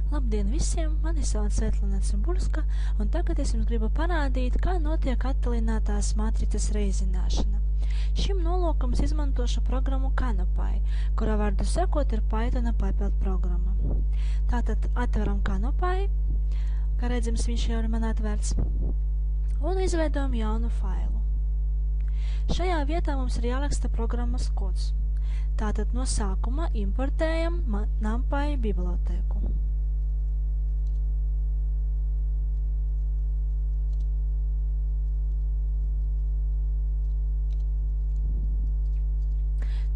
Labdien visiem! Mani sauc Svetlana Cimburska, un tagad es jums gribu parādīt, kā notiek attālinātās matricas reizināšana. Šim nolūkam es izmantošu programmu Canopy, kurā vārdu sakot ir Pythona papildu programma. Tātad atveram Canopy, kā redzams viņš jau ir man atvērts, un izveidojam jaunu failu. Šajā vietā mums ir jāraksta programmas kods. Tātad no sākuma importējam NumPy bibliotēku.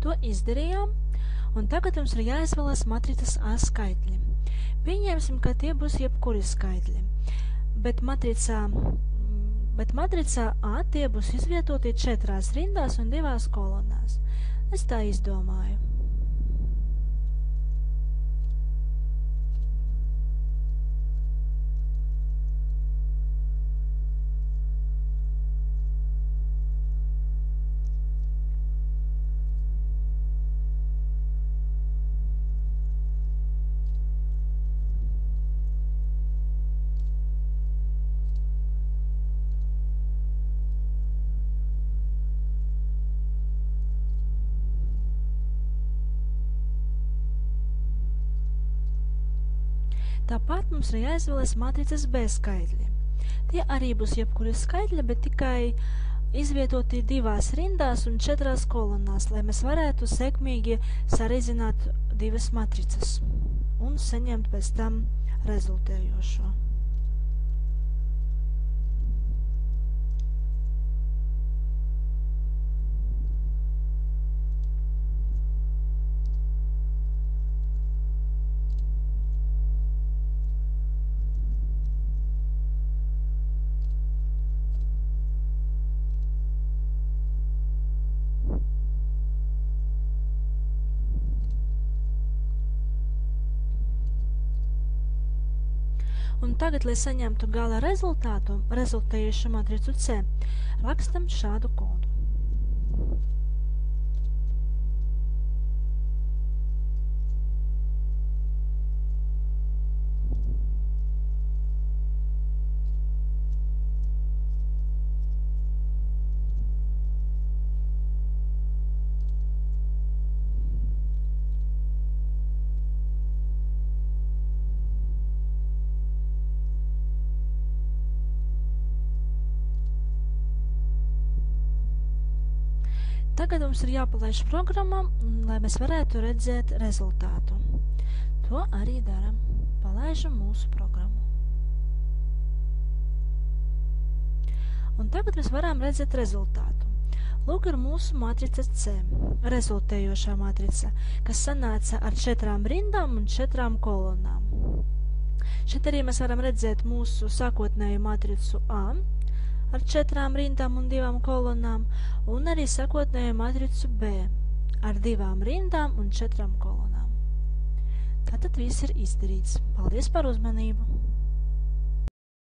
To izdarījām, un tagad mums ir jāizvēlas matricas A skaitļi. Pieņemsim, ka tie būs jebkuri skaitļi, bet matricā A tie būs izvietoti 4 rindās un 2 kolonās. Es tā izdomāju. Tāpat mums ir jāizvēlas matricas B skaitļi. Tie arī būs jebkuri skaitļi, bet tikai izvietoti 2 rindās un 4 kolonās, lai mēs varētu sekmīgi sareizināt 2 matricas un saņemt pēc tam rezultējošo. Un tagad, lai saņemtu gala rezultātu, rezultējušu matricu C, rakstam šādu kodu. Tagad mums ir jāpalaiž programma, lai mēs varētu redzēt rezultātu. To arī daram. Palaižam mūsu programmu. Un tagad mēs varam redzēt rezultātu. Lūk ir mūsu matrica C, rezultējošā matrica, kas sanāca ar 4 rindām un 4 kolonām. Šeit arī mēs varam redzēt mūsu sākotnēju matricu A, ar 4 rindām un 2 kolonām, un arī sākotnējo matricu B ar 2 rindām un 4 kolonām. Tātad viss ir izdarīts. Paldies par uzmanību!